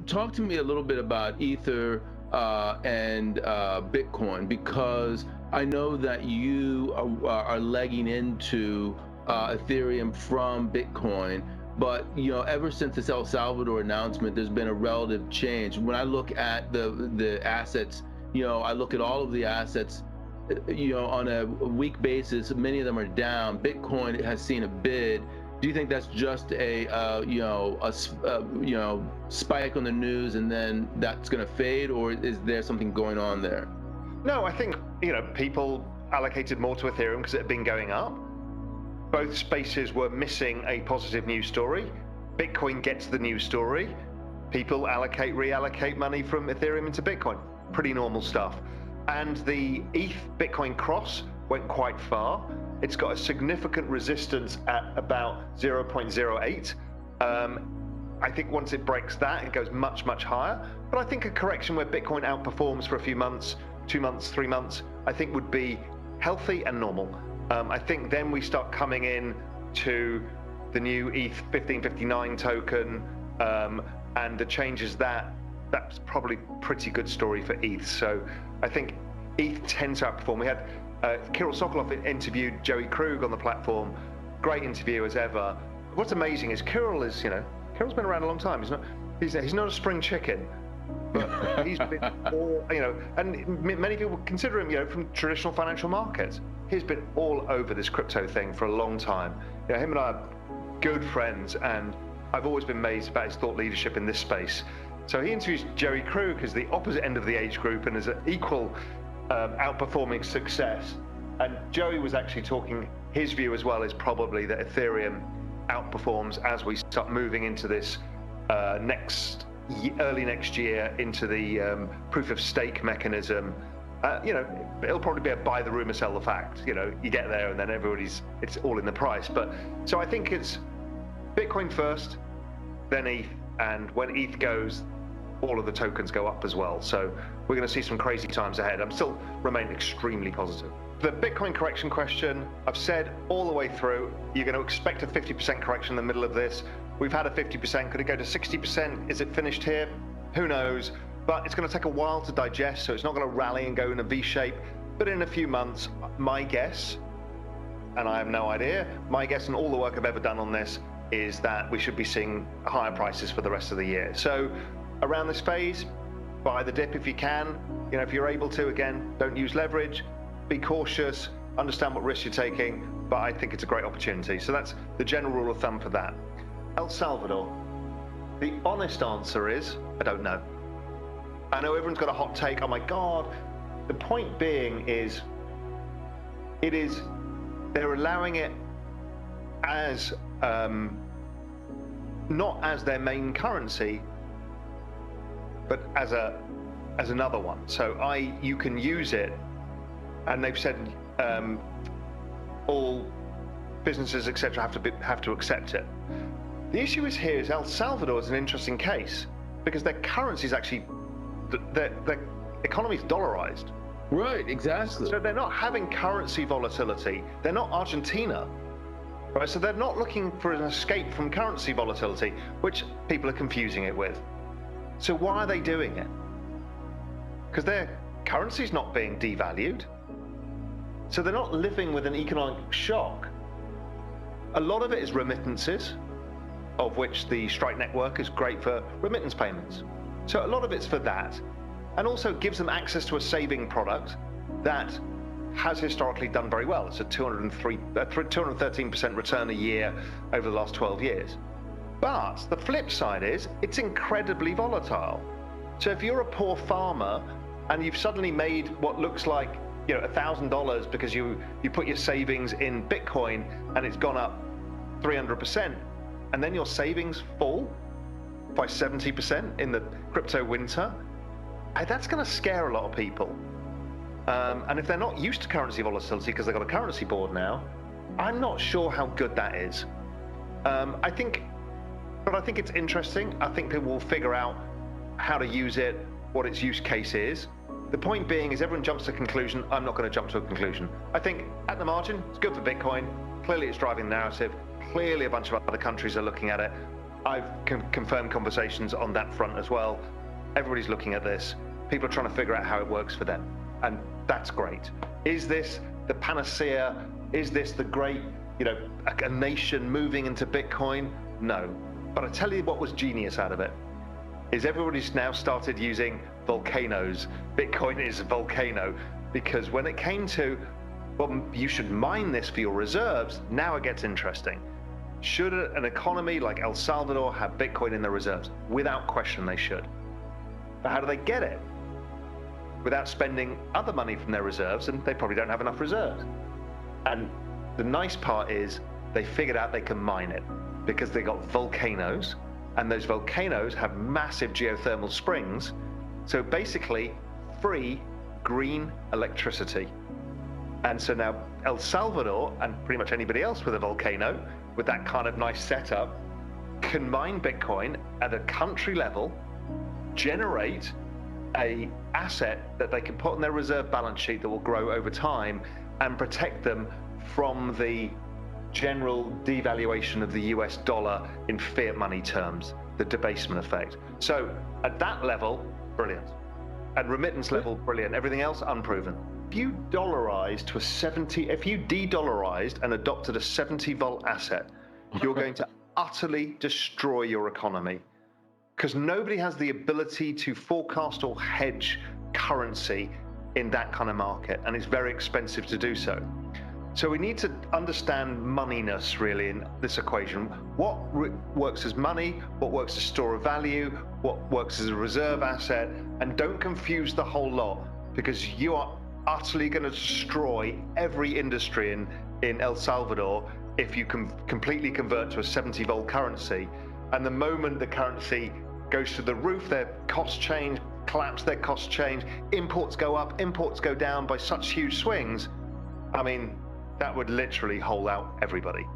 Talk to me a little bit about Ether and Bitcoin, because I know that you are legging into Ethereum from Bitcoin. But ever since this El Salvador announcement, there's been a relative change. When I look at the assets, I look at all of the assets, on a week basis, many of them are down. Bitcoin has seen a bid. Do you think that's just a spike on the news and then that's going to fade, or is there something going on there? No, I think people allocated more to Ethereum because it had been going up. Both spaces were missing a positive news story. Bitcoin gets the news story. People reallocate money from Ethereum into Bitcoin. Pretty normal stuff. And the ETH Bitcoin cross went quite far. It's got a significant resistance at about 0.08. I think once it breaks that, it goes much, much higher. But I think a correction where Bitcoin outperforms for a few months, 2 months, 3 months, I think would be healthy and normal. I think then we start coming in to the new ETH 1559 token and the changes that's probably a pretty good story for ETH. So I think ETH tends to outperform. We had Kirill Sokolov interviewed Joey Krug on the platform. Great interview as ever. What's amazing is Kirill's been around a long time. He's not a spring chicken, but he's been all, and many people consider him, from traditional financial markets. He's been all over this crypto thing for a long time. Him and I are good friends, and I've always been amazed about his thought leadership in this space. So he interviews Joey Krug as the opposite end of the age group and as an equal outperforming success. And Joey was actually talking, his view as well is probably that Ethereum outperforms as we start moving into this early next year into the proof of stake mechanism. It'll probably be a buy the rumor, sell the fact. You get there and then it's all in the price. But so I think it's Bitcoin first, then ETH, and when ETH goes, all of the tokens go up as well. So we're going to see some crazy times ahead. I'm still remain extremely positive. The Bitcoin correction question, I've said all the way through, you're going to expect a 50% correction in the middle of this. We've had a 50%. Could it go to 60%? Is it finished here? Who knows? But it's going to take a while to digest, so it's not going to rally and go in a V shape. But in a few months, my guess, and I have no idea, my guess and all the work I've ever done on this is that we should be seeing higher prices for the rest of the year. So around this phase, buy the dip if you can. If you're able to, again, don't use leverage, be cautious, understand what risks you're taking, but I think it's a great opportunity. So that's the general rule of thumb for that. El Salvador, the honest answer is, I don't know. I know everyone's got a hot take, oh my God. The point being is, they're allowing it as, not as their main currency, but as another one. So you can use it, and they've said all businesses, etc., have to accept it. The issue is here is El Salvador is an interesting case because their currency is actually their economy is dollarized. Right, exactly. So they're not having currency volatility. They're not Argentina. Right, so they're not looking for an escape from currency volatility, which people are confusing it with. So why are they doing it? Because their currency's not being devalued. So they're not living with an economic shock. A lot of it is remittances, of which the Strike network is great for remittance payments. So a lot of it's for that, and also gives them access to a saving product that has historically done very well. It's a 213% return a year over the last 12 years. But the flip side is it's incredibly volatile. So if you're a poor farmer and you've suddenly made what looks like $1,000 because you put your savings in Bitcoin and it's gone up 300%, and then your savings fall by 70% in the crypto winter, that's going to scare a lot of people. And if they're not used to currency volatility because they've got a currency board now, I'm not sure how good that is. I think it's interesting. I think people will figure out how to use it, what its use case is. The point being is everyone jumps to a conclusion. I'm not going to jump to a conclusion. I think at the margin, it's good for Bitcoin. Clearly it's driving the narrative. Clearly a bunch of other countries are looking at it. I've confirmed conversations on that front as well. Everybody's looking at this. People are trying to figure out how it works for them. And that's great. Is this the panacea? Is this the great, a nation moving into Bitcoin? No. But I tell you what was genius out of it, is everybody's now started using volcanoes. Bitcoin is a volcano, because when it came to, well, you should mine this for your reserves, now it gets interesting. Should an economy like El Salvador have Bitcoin in their reserves? Without question, they should. But how do they get it? Without spending other money from their reserves, and they probably don't have enough reserves. And the nice part is they figured out they can mine it because they got volcanoes, and those volcanoes have massive geothermal springs. So basically free green electricity. And so now El Salvador, and pretty much anybody else with a volcano, with that kind of nice setup, can mine Bitcoin at a country level, generate a asset that they can put on their reserve balance sheet that will grow over time and protect them from the general devaluation of the US dollar in fiat money terms, the debasement effect. So at that level, brilliant. At remittance level, brilliant. Everything else, unproven. If you de-dollarized and adopted a 70-volt asset, you're going to utterly destroy your economy, because nobody has the ability to forecast or hedge currency in that kind of market, and it's very expensive to do so. So we need to understand moneyness really in this equation. What works as money, what works as store of value, what works as a reserve asset, and don't confuse the whole lot, because you are utterly going to destroy every industry in El Salvador if you can completely convert to a 70-volt currency. And the moment the currency goes to the roof, their costs change, collapse, their costs change, imports go up, imports go down by such huge swings. I mean, that would literally hold out everybody.